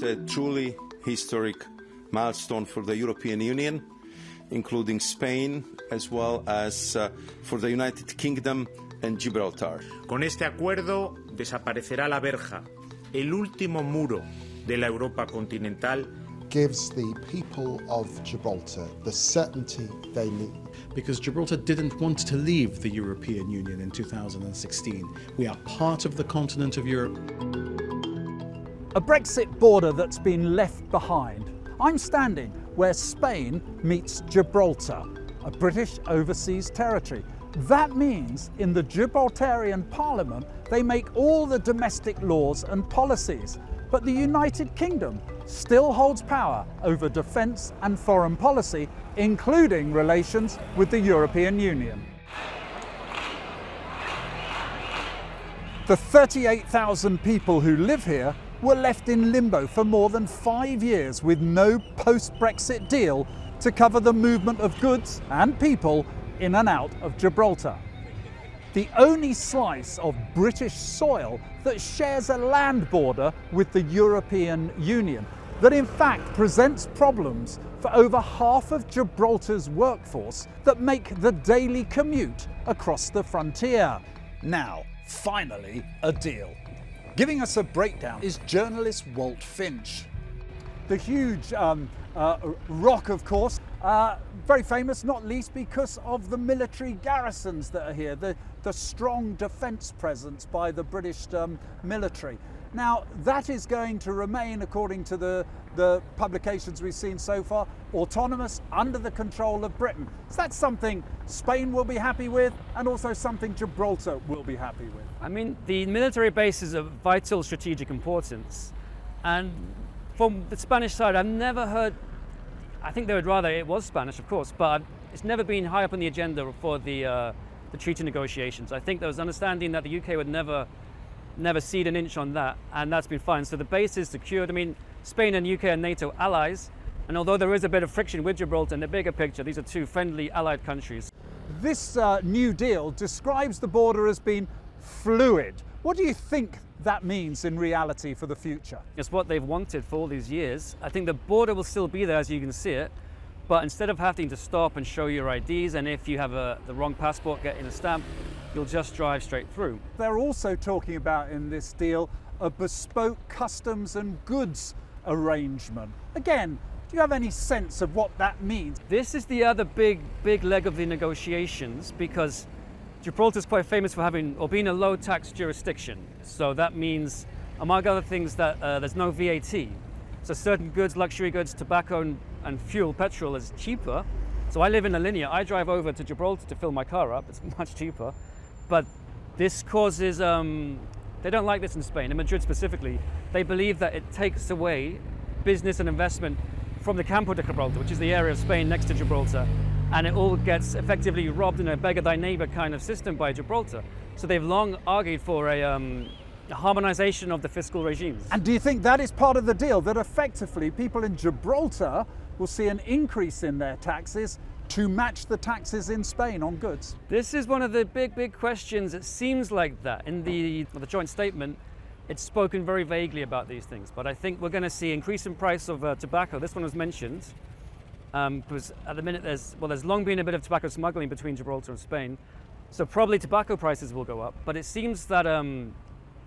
a truly historic milestone for the European Union, including Spain, as well as for the United Kingdom and Gibraltar. Con este acuerdo desaparecerá la verja, el último muro de la Europa continental. Gives the people of Gibraltar the certainty they need. Because Gibraltar didn't want to leave the European Union in 2016. We are part of the continent of Europe. A Brexit border that's been left behind. I'm standing where Spain meets Gibraltar, a British overseas territory. That means in the Gibraltarian Parliament they make all the domestic laws and policies. But the United Kingdom still holds power over defence and foreign policy, including relations with the European Union. The 38,000 people who live here were left in limbo for more than 5 years with no post-Brexit deal to cover the movement of goods and people in and out of Gibraltar. The only slice of British soil that shares a land border with the European Union, that in fact presents problems for over half of Gibraltar's workforce that make the daily commute across the frontier. Now, finally, a deal. Giving us a breakdown is journalist Walter Finch. The huge rock, of course, very famous not least because of the military garrisons that are here, the strong defence presence by the British military. Now, that is going to remain, according to the publications we've seen so far, autonomous under the control of Britain. So that's something Spain will be happy with, and also something Gibraltar will be happy with. I mean, the military base is of vital strategic importance. And from the Spanish side, I've never heard, I think they would rather it was Spanish, of course, but it's never been high up on the agenda for the treaty negotiations. I think there was understanding that the UK would never cede an inch on that, and that's been fine. So the base is secured. I mean, Spain and UK are NATO allies, and although there is a bit of friction with Gibraltar, in the bigger picture, these are two friendly allied countries. This new deal describes the border as being fluid. What do you think that means in reality for the future? It's what they've wanted for all these years. I think the border will still be there as you can see it, but instead of having to stop and show your IDs, and if you have the wrong passport, getting a stamp, you'll just drive straight through. They're also talking about in this deal a bespoke customs and goods arrangement. Again, do you have any sense of what that means? This is the other big leg of the negotiations, because Gibraltar is quite famous for having or being a low tax jurisdiction. So that means, among other things, that there's no VAT. So certain goods, luxury goods, tobacco and fuel, petrol is cheaper. So I live in Línea. I drive over to Gibraltar to fill my car up. It's much cheaper. But this causes, they don't like this in Spain, in Madrid specifically. They believe that it takes away business and investment from the Campo de Gibraltar, which is the area of Spain next to Gibraltar. And it all gets effectively robbed in a beggar thy neighbour kind of system by Gibraltar. So they've long argued for a harmonisation of the fiscal regimes. And do you think that is part of the deal, that effectively people in Gibraltar will see an increase in their taxes to match the taxes in Spain on goods? This is one of the big questions. It seems like that. In the joint statement, it's spoken very vaguely about these things. But I think we're going to see increase in price of tobacco. This one was mentioned. Because at the minute there's long been a bit of tobacco smuggling between Gibraltar and Spain, so probably tobacco prices will go up, but it seems that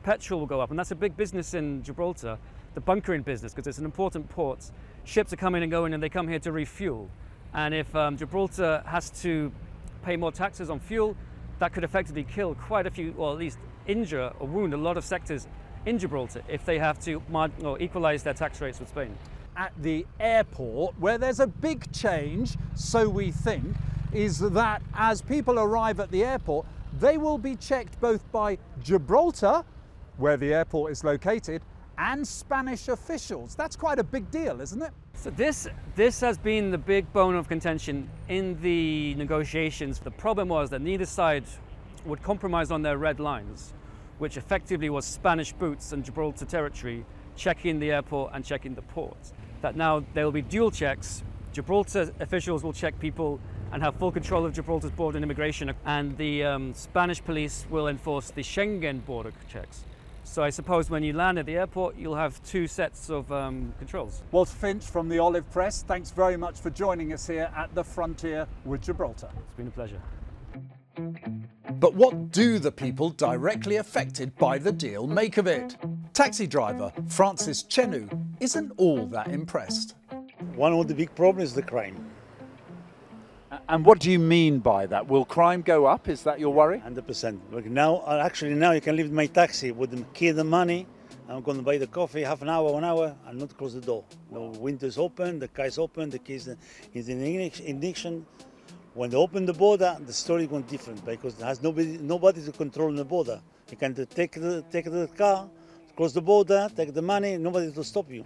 petrol will go up, and that's a big business in Gibraltar, the bunkering business, because it's an important port. Ships are coming and going and they come here to refuel, and if Gibraltar has to pay more taxes on fuel, that could effectively kill quite a few, or at least injure or wound a lot of sectors in Gibraltar if they have to equalise their tax rates with Spain. At the airport, where there's a big change, so we think, is that as people arrive at the airport, they will be checked both by Gibraltar, where the airport is located, and Spanish officials. That's quite a big deal, isn't it? So this has been the big bone of contention in the negotiations. The problem was that neither side would compromise on their red lines, which effectively was Spanish boots and Gibraltar territory, checking the airport and checking the port. That now there will be dual checks. Gibraltar officials will check people and have full control of Gibraltar's border and immigration, and the Spanish police will enforce the Schengen border checks. So I suppose when you land at the airport, you'll have two sets of controls. Walter Finch from the Olive Press, thanks very much for joining us here at the frontier with Gibraltar. It's been a pleasure. But what do the people directly affected by the deal make of it? Taxi driver Francis Chenu isn't all that impressed. One of the big problems is the crime. And what do you mean by that? Will crime go up? Is that your worry? 100%. Look, now you can leave my taxi with the key and the money. I'm going to buy the coffee, half an hour, 1 hour, and not close the door. The windows open, the car is open, the key is in ignition. When they open the border, the story is going different because there has nobody to control the border. You can take the car, cross the border, take the money, nobody to stop you.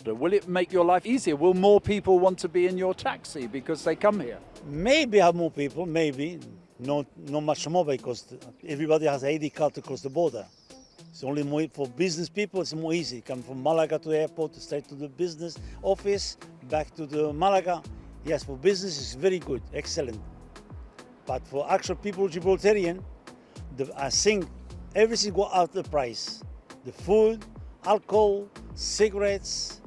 Will it make your life easier? Will more people want to be in your taxi because they come here? Maybe have more people, maybe. Not much more because everybody has an ID card to cross the border. It's only more for business people, it's more easy. Come from Malaga to the airport, straight to the business office, back to the Malaga. Yes, for business it's very good, excellent. But for actual people, Gibraltarian, I think everything go out the price. The food, alcohol, cigarettes,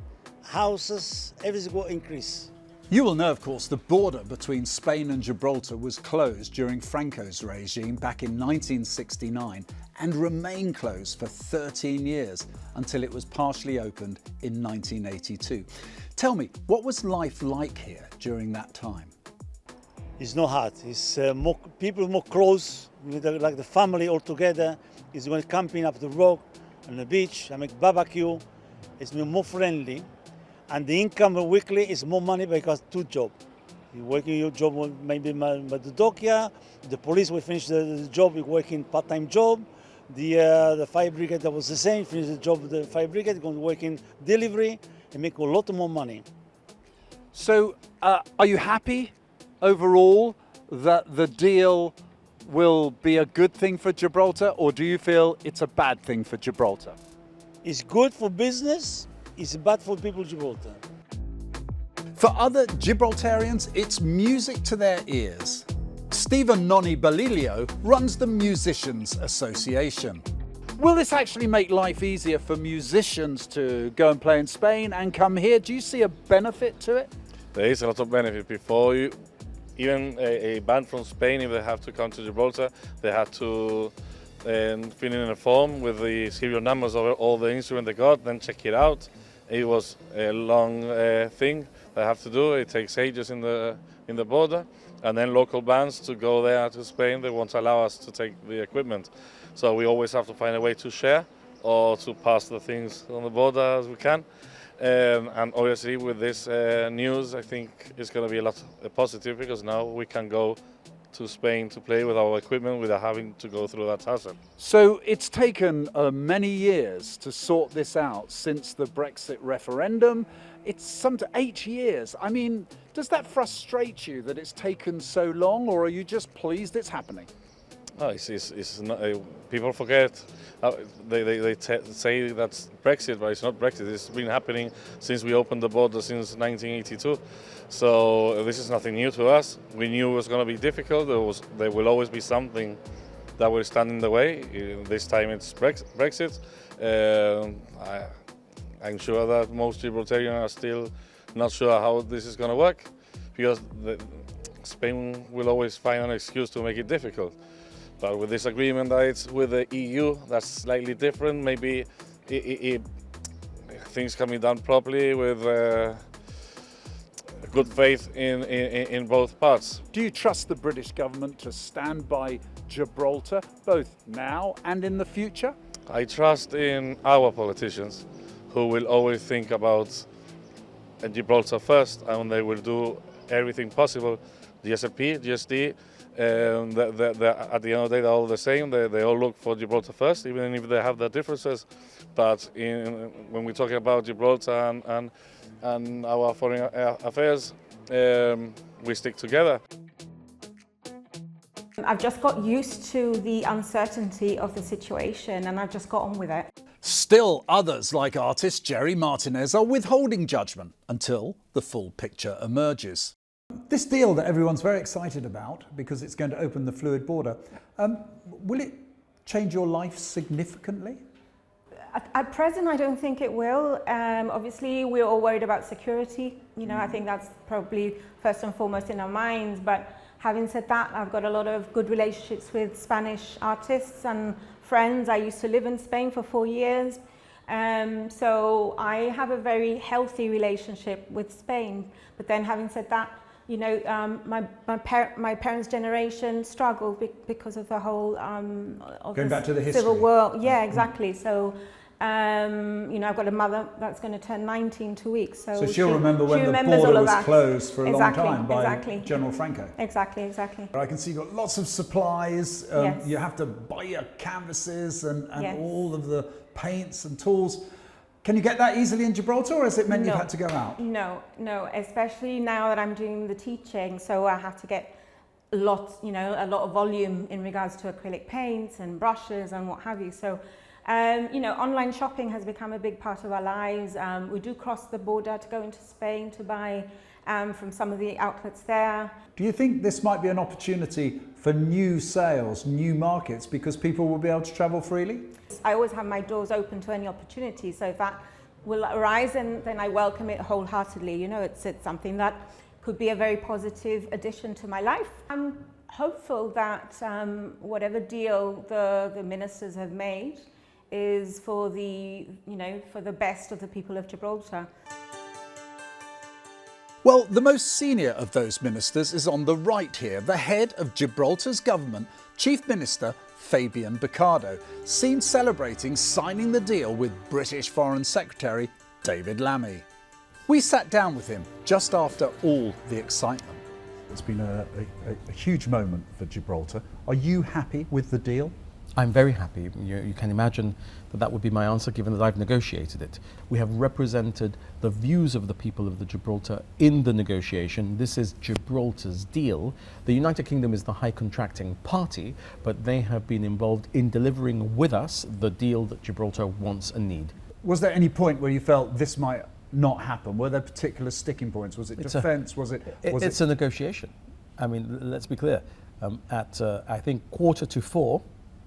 houses, everything will increase. You will know, of course, the border between Spain and Gibraltar was closed during Franco's regime back in 1969 and remained closed for 13 years until it was partially opened in 1982. Tell me, what was life like here during that time? It's not hard. It's people more close, like the family all together. It's going camping up the rock on the beach. I make barbecue. It's more friendly. And the income weekly is more money because 2 jobs. You're working your job maybe by the dockyard, the police will finish the job, you're working part-time job. The fire brigade, that was the same, finish the job, the fire brigade, going to work in delivery and make a lot more money. So are you happy overall that the deal will be a good thing for Gibraltar, or do you feel it's a bad thing for Gibraltar? It's good for business, it's bad for people of Gibraltar. For other Gibraltarians, it's music to their ears. Stephen Noni Balilio runs the Musicians Association. Will this actually make life easier for musicians to go and play in Spain and come here? Do you see a benefit to it? There is a lot of benefit. Before you, even a band from Spain, if they have to come to Gibraltar, they have to fill in a form with the serial numbers of all the instruments they got, then check it out. It was a long thing they have to do. It takes ages in the border, and then local bands to go there to Spain, they won't allow us to take the equipment. So we always have to find a way to share or to pass the things on the border as we can. And obviously with this news, I think it's going to be a lot positive because now we can go to Spain to play with our equipment without having to go through that hassle. So it's taken many years to sort this out since the Brexit referendum. It's some 8 years. I mean, does that frustrate you that it's taken so long, or are you just pleased it's happening? Oh, it's not, people forget. They say that's Brexit, but it's not Brexit. It's been happening since we opened the border since 1982. So this is nothing new to us. We knew it was going to be difficult. There will always be something that will stand in the way. This time it's Brexit. I'm sure that most Gibraltarians are still not sure how this is going to work because Spain will always find an excuse to make it difficult. But with this agreement that it's with the EU, that's slightly different. Maybe things can be done properly with good faith in both parts. Do you trust the British government to stand by Gibraltar, both now and in the future? I trust in our politicians who will always think about Gibraltar first, and they will do everything possible. The SLP, GSD, at the end of the day, they're all the same. They all look for Gibraltar first, even if they have their differences. But when we're talking about Gibraltar and our foreign affairs, we stick together. I've just got used to the uncertainty of the situation and I've just got on with it. Still, others, like artist Jerry Martinez, are withholding judgment until the full picture emerges. This deal that everyone's very excited about, because it's going to open the fluid border, will it change your life significantly? At present, I don't think it will. Obviously, we're all worried about security. You know, I think that's probably first and foremost in our minds. But having said that, I've got a lot of good relationships with Spanish artists and friends. I used to live in Spain for 4 years. So I have a very healthy relationship with Spain. But then having said that, you know, my parents' generation struggled because of the whole of going the back to the history. Civil War. Yeah, exactly. So, you know, I've got a mother that's going to turn 90 in 2 weeks. So she'll remember when the border was closed for a long time by General Franco. Exactly. I can see you've got lots of supplies. Yes. You have to buy your canvases and Yes. all of the paints and tools. Can you get that easily in Gibraltar, or has it meant you've had to go out? No, especially now that I'm doing the teaching, so I have to get a lot of volume in regards to acrylic paints and brushes and what have you. So, you know, online shopping has become a big part of our lives. We do cross the border to go into Spain to buy from some of the outlets there. Do you think this might be an opportunity for new sales, new markets, because people will be able to travel freely? I always have my doors open to any opportunity, so if that will arise, then I welcome it wholeheartedly. You know, it's something that could be a very positive addition to my life. I'm hopeful that whatever deal the ministers have made is for the best of the people of Gibraltar. Well, the most senior of those ministers is on the right here, the head of Gibraltar's government, Chief Minister Fabian Picardo, seen celebrating signing the deal with British Foreign Secretary David Lammy. We sat down with him just after all the excitement. It's been a huge moment for Gibraltar. Are you happy with the deal? I'm very happy. You can imagine that would be my answer, given that I've negotiated it. We have represented the views of the people of the Gibraltar in the negotiation. This is Gibraltar's deal. The United Kingdom is the high contracting party, but they have been involved in delivering with us the deal that Gibraltar wants and needs. Was there any point where you felt this might not happen? Were there particular sticking points? Was it defence? It's a negotiation. I mean, let's be clear. At I think 3:45,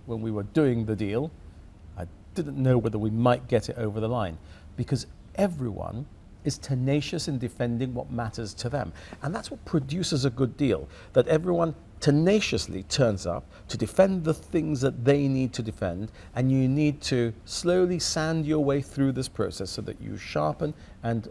when we were doing the deal, I didn't know whether we might get it over the line, because everyone is tenacious in defending what matters to them. And that's what produces a good deal, that everyone tenaciously turns up to defend the things that they need to defend, and you need to slowly sand your way through this process so that you sharpen and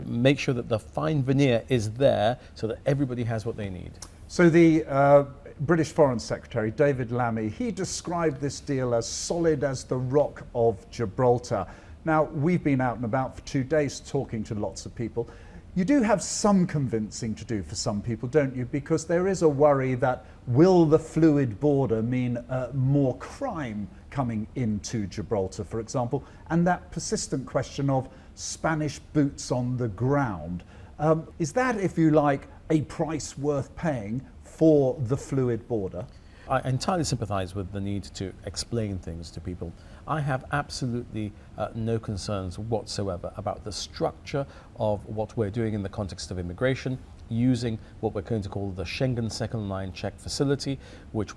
make sure that the fine veneer is there so that everybody has what they need. So the British Foreign Secretary David Lammy, he described this deal as solid as the rock of Gibraltar. Now, we've been out and about for 2 days talking to lots of people. You do have some convincing to do for some people, don't you? Because there is a worry that will the fluid border mean more crime coming into Gibraltar, for example, and that persistent question of Spanish boots on the ground. Is that, if you like, a price worth paying for the fluid border? I entirely sympathise with the need to explain things to people. I have absolutely no concerns whatsoever about the structure of what we're doing in the context of immigration, using what we're going to call the Schengen second line check facility, which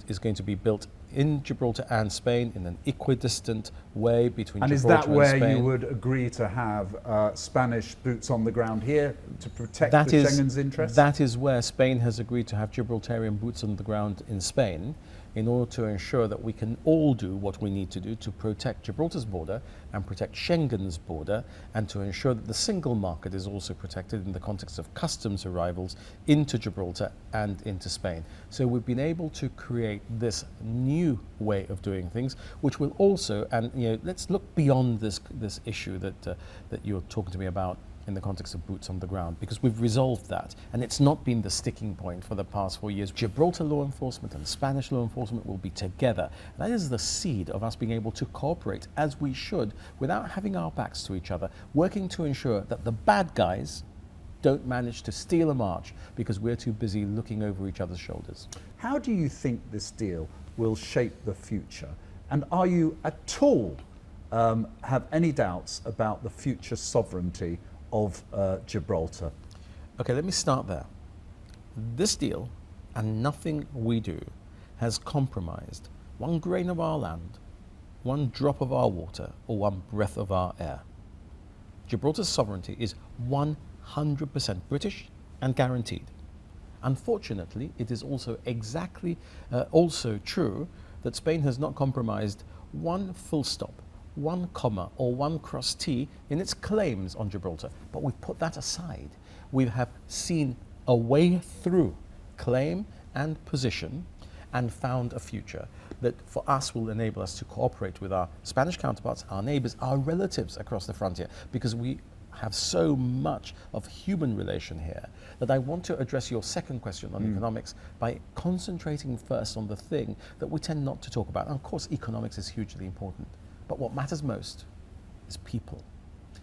is going to be built in Gibraltar and Spain in an equidistant way between Gibraltar and Spain. And is that where you would agree to have Spanish boots on the ground here to protect Schengen's interests? That is where Spain has agreed to have Gibraltarian boots on the ground in Spain, in order to ensure that we can all do what we need to do to protect Gibraltar's border and protect Schengen's border, and to ensure that the single market is also protected in the context of customs arrivals into Gibraltar and into Spain. So we've been able to create this new way of doing things, which will also, and let's look beyond this issue that you're talking to me about in the context of boots on the ground, because we've resolved that, and it's not been the sticking point for the past 4 years. Gibraltar law enforcement and Spanish law enforcement will be together. That is the seed of us being able to cooperate as we should, without having our backs to each other, working to ensure that the bad guys don't manage to steal a march because we're too busy looking over each other's shoulders. How do you think this deal will shape the future? And are you at all have any doubts about the future sovereignty of Gibraltar? Okay, let me start there. This deal, and nothing we do, has compromised one grain of our land, one drop of our water, or one breath of our air. Gibraltar's sovereignty is 100% British and guaranteed. Unfortunately, it is also also true that Spain has not compromised one full stop, one comma, or one cross T in its claims on Gibraltar. But we've put that aside. We have seen a way through claim and position and found a future that for us will enable us to cooperate with our Spanish counterparts, our neighbours, our relatives across the frontier, because we have so much of human relation here that I want to address your second question on economics by concentrating first on the thing that we tend not to talk about. And of course, economics is hugely important, but what matters most is people.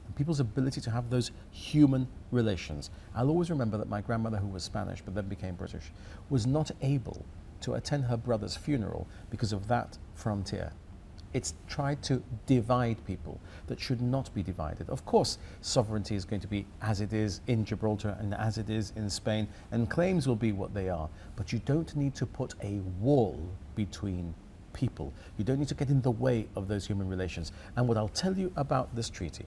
And people's ability to have those human relations. I'll always remember that my grandmother, who was Spanish but then became British, was not able to attend her brother's funeral because of that frontier. It's tried to divide people that should not be divided. Of course, sovereignty is going to be as it is in Gibraltar and as it is in Spain, and claims will be what they are. But you don't need to put a wall between people. You don't need to get in the way of those human relations. And what I'll tell you about this treaty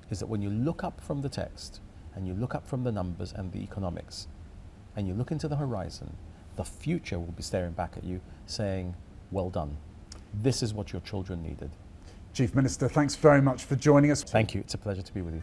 is that when you look up from the text, and you look up from the numbers and the economics, and you look into the horizon, the future will be staring back at you saying, well done. This is what your children needed. Chief Minister, thanks very much for joining us. Thank you. It's a pleasure to be with you.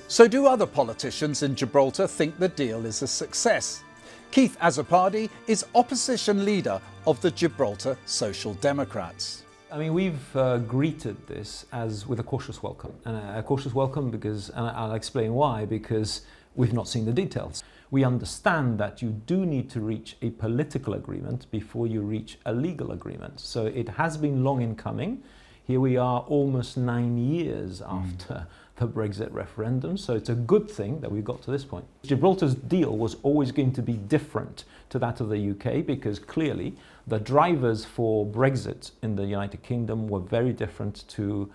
So do other politicians in Gibraltar think the deal is a success? Keith Azopardi is opposition leader of the Gibraltar Social Democrats. I mean, we've greeted this as with a cautious welcome. And a cautious welcome because, and I'll explain why, because we've not seen the details. We understand that you do need to reach a political agreement before you reach a legal agreement. So it has been long in coming. Here we are almost 9 years after the Brexit referendum, so it's a good thing that we got to this point. Gibraltar's deal was always going to be different to that of the UK because clearly the drivers for Brexit in the United Kingdom were very different to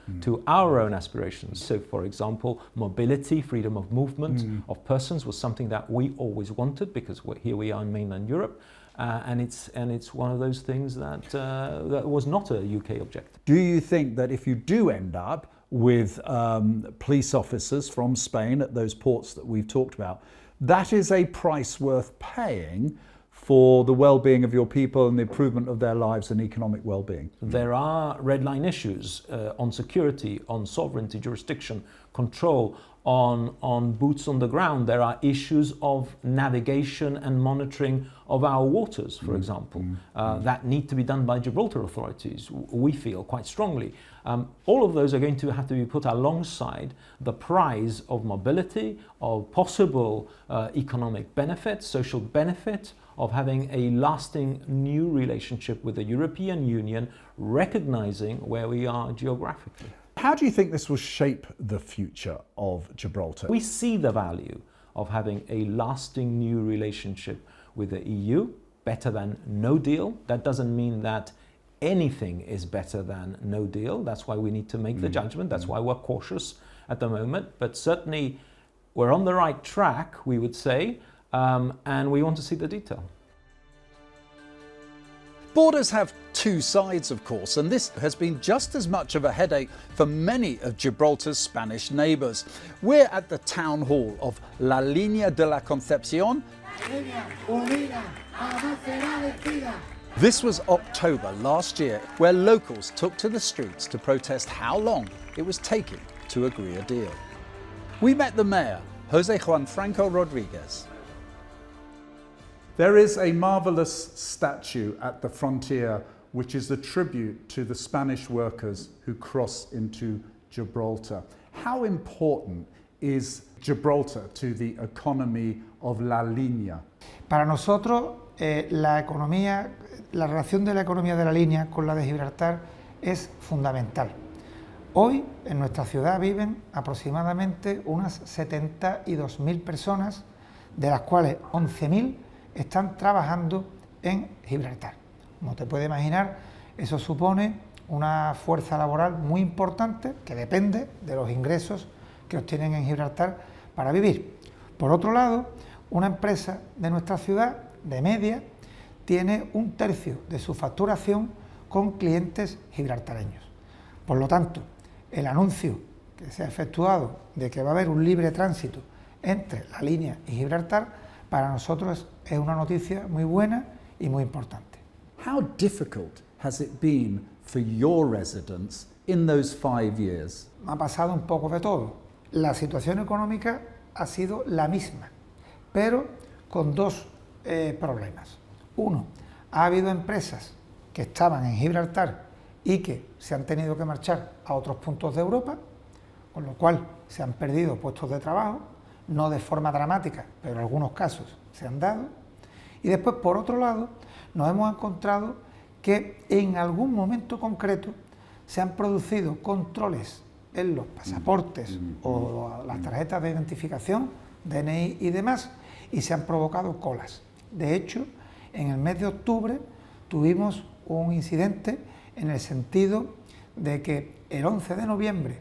our own aspirations. So, for example, mobility, freedom of movement of persons was something that we always wanted because here we are in mainland Europe. And it's one of those things that was not a UK objective. Do you think that if you do end up with police officers from Spain at those ports that we've talked about, that is a price worth paying for the well-being of your people and the improvement of their lives and economic well-being? There are red line issues on security, on sovereignty, jurisdiction, control, on boots on the ground. There are issues of navigation and monitoring of our waters, for example, that need to be done by Gibraltar authorities, we feel quite strongly. All of those are going to have to be put alongside the prize of mobility, of possible economic benefit, social benefit, of having a lasting new relationship with the European Union, recognizing where we are geographically. How do you think this will shape the future of Gibraltar? We see the value of having a lasting new relationship with the EU, better than no deal. That doesn't mean that anything is better than no deal. That's why we need to make the judgment. That's why we're cautious at the moment. But certainly we're on the right track, we would say, and we want to see the detail. Borders have two sides, of course, and this has been just as much of a headache for many of Gibraltar's Spanish neighbours. We're at the town hall of La Línea de la Concepción. This was October last year, where locals took to the streets to protest how long it was taking to agree a deal. We met the mayor, José Juan Franco Rodriguez. There is a marvellous statue at the frontier which is a tribute to the Spanish workers who cross into Gibraltar. How important is Gibraltar to the economy of La Línea? Para nosotros, la relación de la economía de la Línea con la de Gibraltar es fundamental. Hoy en nuestra ciudad viven aproximadamente unas 72.000 personas, de las cuales 11.000 están trabajando en Gibraltar. Como te puedes imaginar, eso supone una fuerza laboral muy importante que depende de los ingresos que obtienen en Gibraltar para vivir. Por otro lado, una empresa de nuestra ciudad, de media, tiene 1/3 de su facturación con clientes gibraltareños. Por lo tanto, el anuncio que se ha efectuado de que va a haber un libre tránsito entre la Línea y Gibraltar, para nosotros es una noticia muy buena y muy importante. How difficult has it been for your residents in those 5 years? Ha pasado un poco de todo. La situación económica ha sido la misma, pero con dos problemas. Uno, ha habido empresas que estaban en Gibraltar y que se han tenido que marchar a otros puntos de Europa, con lo cual se han perdido puestos de trabajo, no de forma dramática, pero en algunos casos se han dado. Y después, por otro lado, nos hemos encontrado que en algún momento concreto se han producido controles en los pasaportes o las tarjetas de identificación, DNI y demás, y se han provocado colas. De hecho, en el mes de octubre tuvimos un incidente en el sentido de que el 11 de noviembre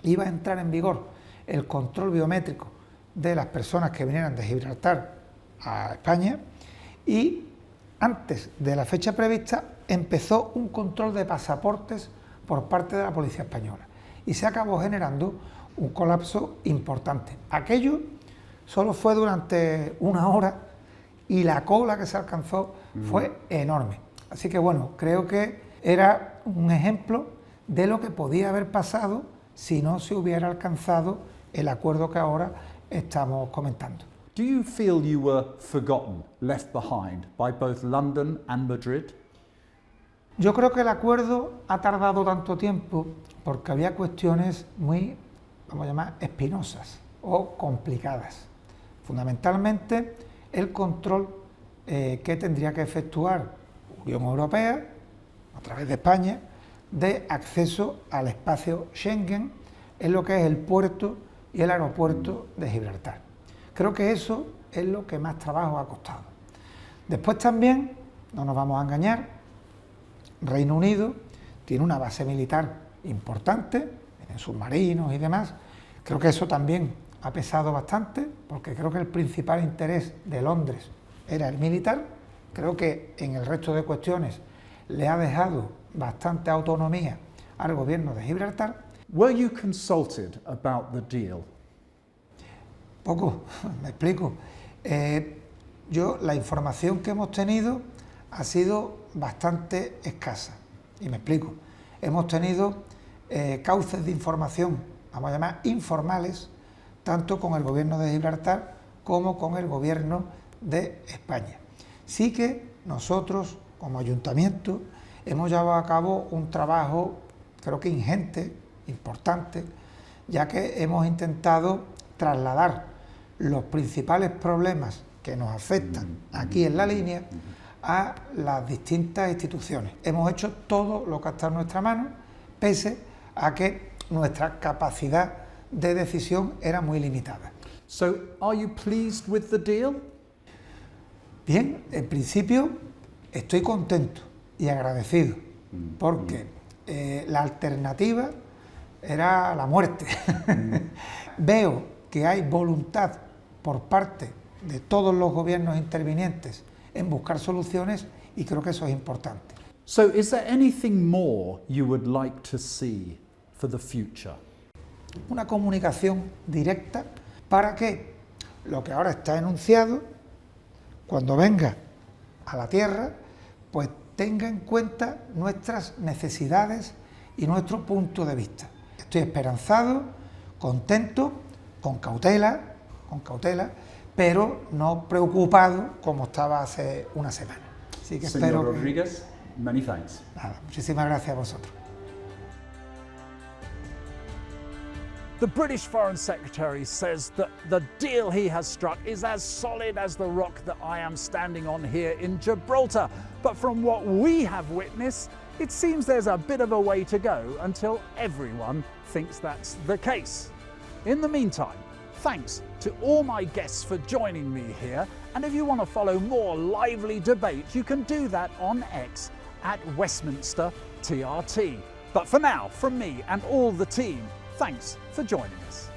iba a entrar en vigor el control biométrico de las personas que vinieran de Gibraltar a España, y antes de la fecha prevista empezó un control de pasaportes por parte de la policía española y se acabó generando un colapso importante. Aquello solo fue durante una hora y la cola que se alcanzó fue enorme. Así que bueno, creo que era un ejemplo de lo que podía haber pasado si no se hubiera alcanzado el acuerdo que ahora estamos comentando. Do you feel you were forgotten, left behind by both London and Madrid? Yo creo que el acuerdo ha tardado tanto tiempo porque había cuestiones muy, vamos a llamar, espinosas o complicadas. Fundamentalmente, el control que tendría que efectuar Unión Europea, a través de España, de acceso al espacio Schengen en lo que es el puerto y el aeropuerto de Gibraltar. Creo que eso es lo que más trabajo ha costado. Después también, no nos vamos a engañar, Reino Unido tiene una base militar importante, en submarinos y demás. Creo que eso también ha pesado bastante, porque creo que el principal interés de Londres era el militar. Creo que en el resto de cuestiones le ha dejado bastante autonomía al gobierno de Gibraltar. Were you consulted about the deal? Poco, me explico. La información que hemos tenido ha sido bastante escasa, y me explico. Hemos tenido cauces de información, vamos a llamar informales, tanto con el gobierno de Gibraltar como con el gobierno de España. Sí que nosotros, como ayuntamiento, hemos llevado a cabo un trabajo, creo que ingente, importante, ya que hemos intentado trasladar los principales problemas que nos afectan aquí en la línea a las distintas instituciones. Hemos hecho todo lo que está en nuestra mano, pese a que nuestra capacidad de decisión era muy limitada. So, are you pleased with the deal? Bien, en principio estoy contento y agradecido, porque la alternativa era la muerte. Veo que hay voluntad por parte de todos los gobiernos intervinientes en buscar soluciones, y creo que eso es importante. So, is there anything more you would like to see for the future? Una comunicación directa para que lo que ahora está enunciado, cuando venga a la tierra, pues tenga en cuenta nuestras necesidades y nuestro punto de vista. Estoy esperanzado, contento, con cautela, pero no preocupado como estaba hace una semana. Así que Señor espero Rodríguez, many thanks. Nada, muchísimas gracias a vosotros. The British Foreign Secretary says that the deal he has struck is as solid as the rock that I am standing on here in Gibraltar. But from what we have witnessed, it seems there's a bit of a way to go until everyone thinks that's the case. In the meantime, thanks to all my guests for joining me here, and if you want to follow more lively debate, you can do that on X at Westminster TRT. But for now, from me and all the team, thanks for joining us.